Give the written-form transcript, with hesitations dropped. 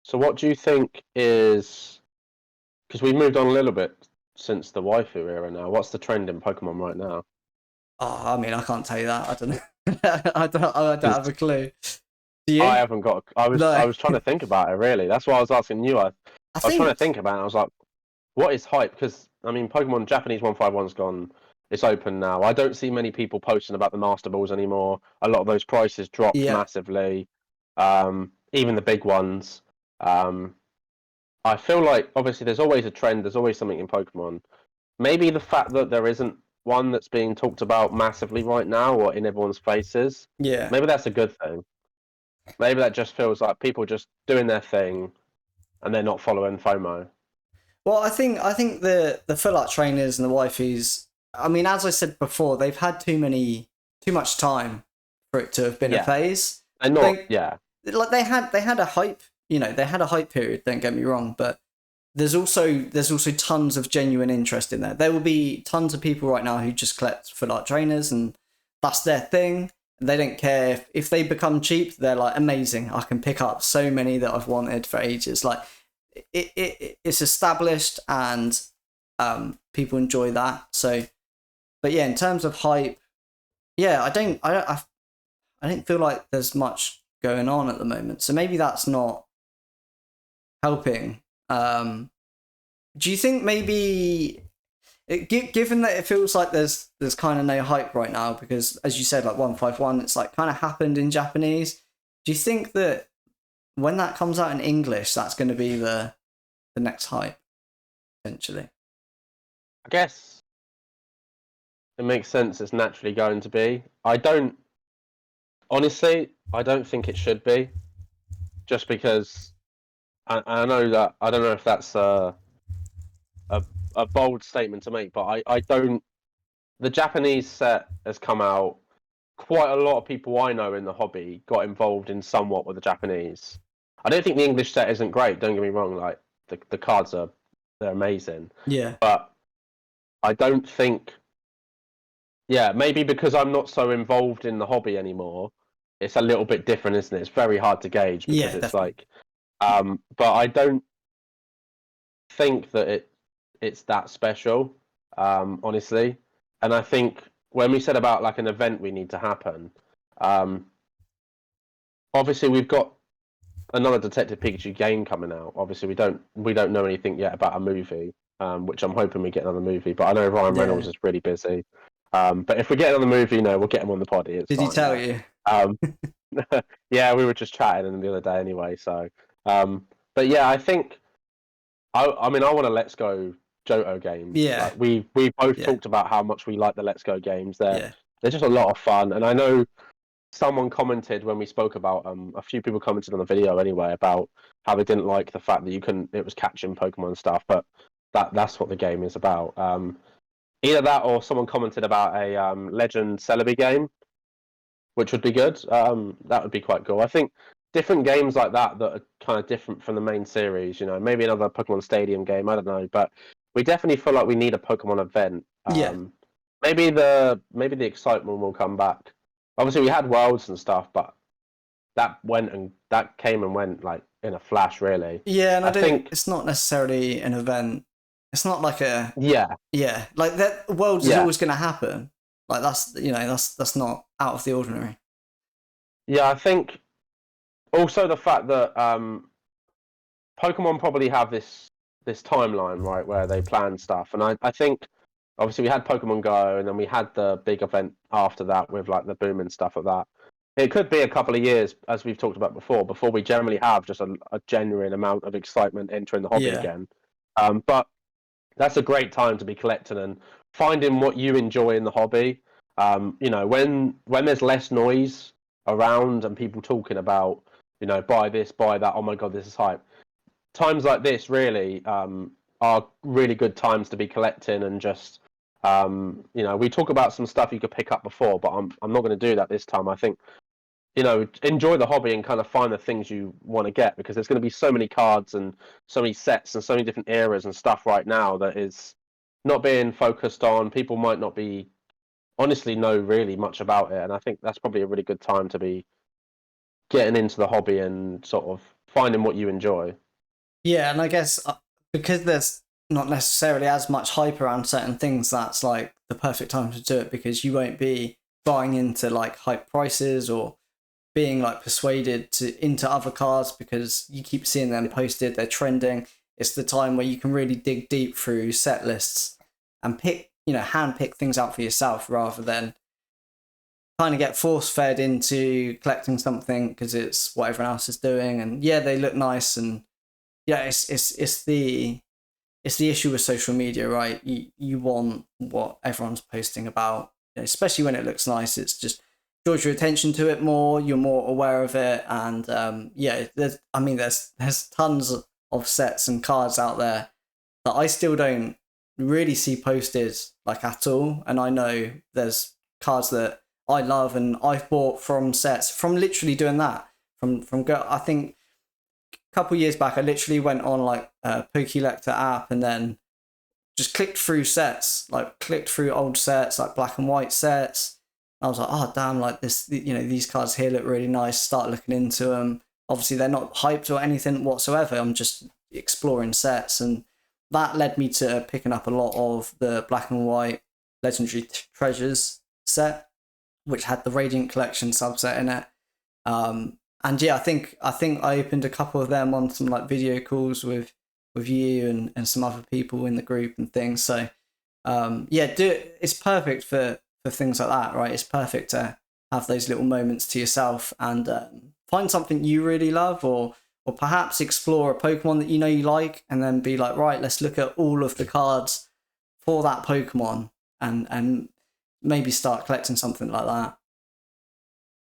So what do you think is, because we've moved on a little bit since the waifu era now, what's the trend in Pokemon right now? Oh, I mean, I can't tell you that. I don't know. I don't Because have a clue. Do I you? haven't got, I was No. I was trying to think about it really. That's why I was asking you. I I was trying to think, think about it. I was like, what is hype? Because I mean, Pokemon Japanese 151's gone. It's open now. I don't see many people posting about the Master Balls anymore. A lot of those prices dropped yeah, massively. Even the big ones. Um, I feel like obviously there's always a trend. There's always something in Pokemon. Maybe the fact that there isn't one that's being talked about massively right now or in everyone's faces. yeah. Maybe that's a good thing. Maybe that just feels like people just doing their thing and they're not following FOMO. Well, I think the full art trainers and the wifeys. I mean, as I said before, they've had too much time for it to have been a Yeah, phase. and not They yeah, like they had a hype. They had a hype period. Don't get me wrong, but there's also tons of genuine interest in there. There will be tons of people right now who just collect full art trainers and that's their thing. They don't care if they become cheap. They're like amazing. I can pick up so many that I've wanted for ages. Like it's established and people enjoy that. So, but yeah, in terms of hype, yeah, I don't feel like there's much going on at the moment. So maybe that's not helping. Do you think maybe given that it feels like there's kind of no hype right now because as you said like 151 it's like kind of happened in Japanese. Do you think that when that comes out in English that's going to be the next hype essentially? I guess it makes sense. It's naturally going to be. Honestly, I don't think it should be. Just because I know that I don't know if that's a a bold statement to make, but I don't. The Japanese set has come out. Quite a lot of people I know in the hobby got involved in somewhat with the Japanese. I don't think the English set isn't great. Don't get me wrong. Like the cards they're amazing, Yeah. but I don't think. Yeah, maybe because I'm not so involved in the hobby anymore, it's a little bit different, isn't it? It's very hard to gauge because Yeah, it's definitely. like, but I don't think that it's that special, honestly. And I think when we said about like an event we need to happen, um, obviously we've got another Detective Pikachu game coming out. Obviously we don't know anything yet about a movie, which I'm hoping we get another movie. But I know Ryan Reynolds Yeah. is really busy. But if we get another movie, we'll get him on the poddy. It's Did he fine. tell Yeah. you? Um, yeah, we were just chatting the other day anyway. So, but yeah, I think I mean I want a Let's Go Johto game. Yeah. Like we both Yeah. talked about how much we like the Let's Go games. Yeah. They're just a lot of fun, and I know someone commented when we spoke about a few people commented on the video anyway about how they didn't like the fact that you couldn't it was catching Pokemon and stuff, but that's what the game is about. Either that or someone commented about a Legend Celebi game, which would be good. That would be quite cool. I think different games like that are kind of different from the main series. Maybe another Pokemon Stadium game. I don't know, but we definitely feel like we need a Pokemon event. Yeah. Maybe the excitement will come back. Obviously, we had Worlds and stuff, but that came and went like in a flash. Really, Yeah, and I I don't think. it's not necessarily an event. It's not like a Yeah, yeah, like that worlds is yeah, always going to happen. Like that's not out of the ordinary. yeah. I think also the fact that Pokemon probably have this timeline, right, where they plan stuff, and I think obviously we had Pokemon Go, and then we had the big event after that with like the boom and stuff of that. It could be a couple of years, as we've talked about before we generally have just a genuine amount of excitement entering the hobby Yeah. again. But that's a great time to be collecting and finding what you enjoy in the hobby. When there's less noise around and people talking about, buy this, buy that. Oh my god, this is hype. Times like this really are really good times to be collecting and just we talk about some stuff you could pick up before, but I'm not going to do that this time. I think enjoy the hobby and kind of find the things you want to get because there's going to be so many cards and so many sets and so many different eras and stuff right now that is not being focused on. People might not be honestly know really much about it, and I think that's probably a really good time to be getting into the hobby and sort of finding what you enjoy. Yeah, and I guess because there's not necessarily as much hype around certain things, that's like the perfect time to do it, because you won't be buying into like hype prices or being like persuaded into other cards because you keep seeing them posted, they're trending. It's the time where you can really dig deep through set lists and pick, hand pick things out for yourself, rather than kind of get force fed into collecting something because it's what everyone else is doing. And yeah, they look nice, and yeah, it's the issue with social media, right? You want what everyone's posting about, especially when it looks nice. It's just draws your attention to it more. You're more aware of it, and yeah, there's tons of sets and cards out there that I still don't really see posted like at all. And I know there's cards that I love and I've bought from sets from literally doing that. I think a couple of years back, I literally went on like a Pokelector app and then just clicked through sets, like clicked through old sets, like black and white sets. I was like, oh damn, like this, these cards here look really nice. Start looking into them. Obviously, they're not hyped or anything whatsoever. I'm just exploring sets, and that led me to picking up a lot of the black and white Legendary Treasures set, which had the Radiant Collection subset in it. And yeah, I think I opened a couple of them on some like video calls with you and some other people in the group and things. So yeah, it's perfect for things like that, right? It's perfect to have those little moments to yourself and find something you really love, or perhaps explore a Pokemon that you like, and then be like, right, let's look at all of the cards for that Pokemon and maybe start collecting something like that.